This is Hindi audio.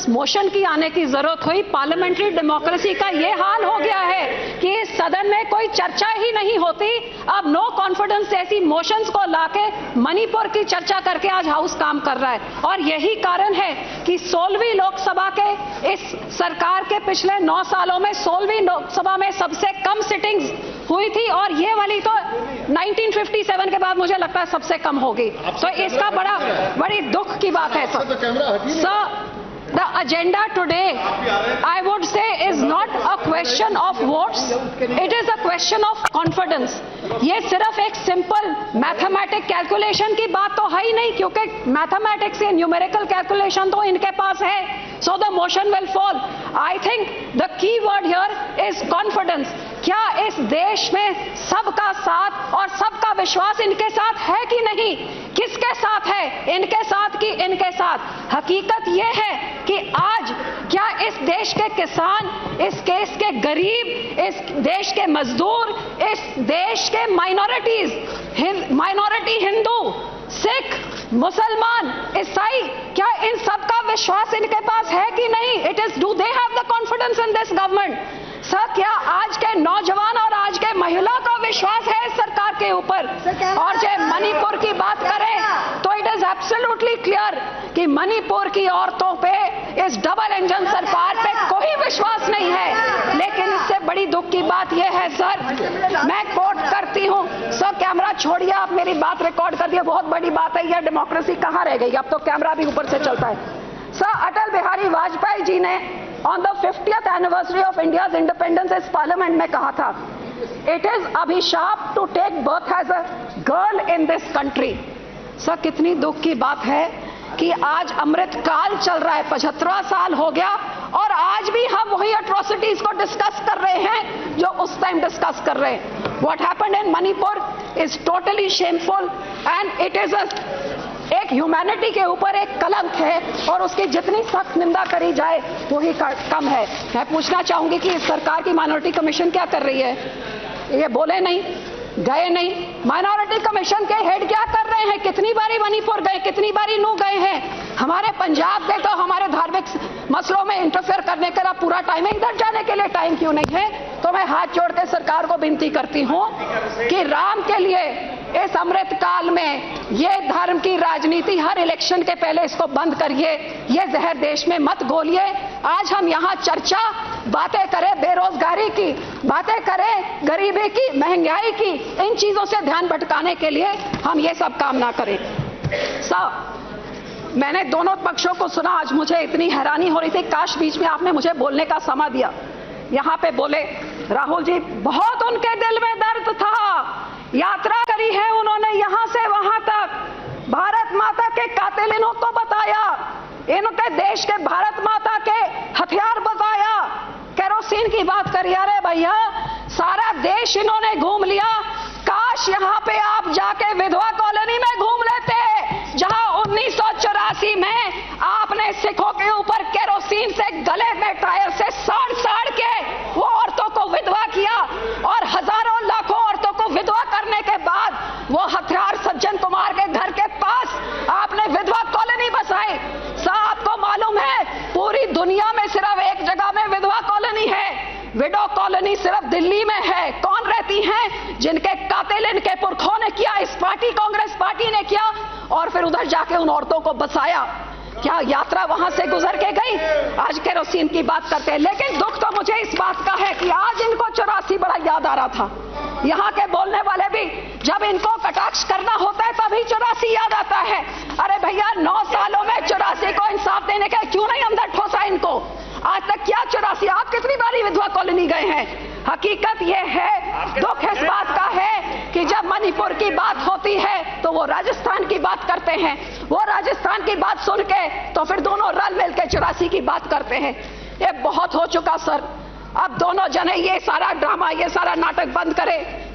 मोशन की आने की जरूरत हुई। पार्लियामेंट्री डेमोक्रेसी का ये हाल हो गया है कि इस सदन में कोई चर्चा ही नहीं होती। अब नो कॉन्फिडेंस जैसी मोशंस को लाके मणिपुर की चर्चा करके आज हाउस काम कर रहा है। और यही कारण है कि 16वीं लोकसभा के इस सरकार के पिछले 9 सालों में 16वीं लोकसभा में सबसे कम सिटिंग्स हुई थी और ये वाली तो 1957 के बाद मुझे लगता है सबसे कम होगी। तो इसका बड़ी दुख की बात है sir. The agenda today, I would say, is not a question of votes. It is a question of confidence. ये सिर्फ एक सिंपल मैथमेटिक कैलकुलेशन की बात तो है ही नहीं, क्योंकि मैथमेटिक्स या न्यूमेरिकल कैलकुलेशन तो इनके पास है। So the motion will fall. I think the key word here is confidence. क्या इस देश में सबका साथ और सबका विश्वास इनके साथ है कि नहीं? किसके साथ है? इनके साथ कि इनके साथ? हकीकत यह है कि आज क्या इस देश के किसान, इस देश के गरीब, इस देश के मजदूर, इस देश के माइनॉरिटी हिंदू, सिख, मुसलमान, ईसाई, क्या इन सब का विश्वास इनके पास है कि नहीं? It is do they have the confidence in this government? Sir, क्या आज के नौजवान और आज के महिला का विश्वास है इस सरकार के ऊपर? और जब मणिपुर की बात करें तो इट इज एब्सोल्युटली क्लियर कि मणिपुर की औरतों पे इस डबल इंजन सरकार पे कोई विश्वास नहीं है। लेकिन इससे बड़ी दुख की बात यह है सर, मैं कोट करती हूं सर, कैमरा छोड़िए, आप मेरी बात रिकॉर्ड कर दिए, बहुत बड़ी बात है। यह डेमोक्रेसी कहां रह गई? अब तो कैमरा भी ऊपर से चलता है। सर, अटल बिहारी वाजपेयी जी ने on the 50th anniversary of India's independence इस पार्लियामेंट में कहा था, इट इज अभिशाप to take birth as a girl in this country. Sir, कितनी दुख की बात है कि आज अमृत काल चल रहा है, 75वां साल हो गया और आज भी हम वही अट्रॉसिटीज को डिस्कस कर रहे हैं जो उस टाइम डिस्कस कर रहे हैं। What happened in Manipur is totally shameful and it is एक ह्यूमैनिटी के ऊपर एक कलंक है और उसकी जितनी सख्त निंदा करी जाए वही कम है। मैं पूछना चाहूंगी कि इस सरकार की माइनॉरिटी कमीशन क्या कर रही है? ये बोले नहीं, गए नहीं। माइनॉरिटी कमीशन के हेड क्या कर रहे हैं? कितनी बारी मणिपुर गए, कितनी बारी नू गए हैं? हमारे पंजाब गए तो हमारे धार्मिक मसलों में इंटरफेयर करने का पूरा टाइम है, इधर जाने के लिए टाइम क्यों नहीं है? तो मैं हाथ जोड़ के सरकार को विनती करती हूं कि राम के लिए इस अमृत काल में ये धर्म की राजनीति हर इलेक्शन के पहले इसको बंद करिए, ये जहर देश में मत घोलिए। आज हम यहाँ चर्चा बातें करें बेरोजगारी की, बातें करें गरीबी की, महंगाई की, इन चीजों से ध्यान भटकाने के लिए हम ये सब काम ना करें। मैंने दोनों पक्षों को सुना, आज मुझे इतनी हैरानी हो रही थी, काश बीच में आपने मुझे बोलने का समय दिया। यहाँ पे बोले राहुल जी, बहुत उनके दिल में दर्द था, यात्रा करी है उन्होंने यहाँ से वहां तक, भारत माता के कातिलों को बताया, इनके देश के भारत माता के हथियार बताया, केरोसिन की बात करी। अरे भैया, सारा देश इन्होंने घूम लिया, काश यहाँ पे आप जाके विधवा कॉलोनी में घूम लेते, जहां 1984 में आपने सिखों के ऊपर केरोसिन से गले में टायर से साड़ साड़ के वो औरतों को विधवा किया और हजारों लाखों औरतों को विधवा करने के बाद वो हथियार सज्जन कुमार के घर के पास आपने विधवा कॉलोनी बसाई। आपको मालूम है पूरी दुनिया में सिर्फ एक जगह में विधवा कॉलोनी है, विडो कॉलोनी सिर्फ दिल्ली में है। कौन रहती हैं? जिनके कातिल इनके पुरखों ने किया, इस पार्टी कांग्रेस पार्टी ने किया और फिर उधर जाके उन औरतों को बसाया। क्या यात्रा वहां से गुजर के गई? आज केरोसिन की बात करते हैं। लेकिन दुख तो मुझे इस बात का है कि आज इनको 84 बड़ा याद आ रहा था। यहाँ के बोलने वाले भी जब इनको कटाक्ष करना होता है तभी 84 याद आता है। अरे भैया, 9 सालों में 84 को इंसाफ देने का क्यों नहीं अंदर ठोसा इनको? आज तक क्या 84? आप कितनी बारी विधवा कॉलोनी गए हैं? हकीकत यह है, दुख इस बात का है कि जब मणिपुर की बात होती है तो वो राजस्थान की बात करते हैं, वो राजस्थान की बात सुन के तो फिर दोनों रल मिल के 84 की बात करते हैं। ये बहुत हो चुका सर, अब दोनों जने ये सारा ड्रामा, ये सारा नाटक बंद करें।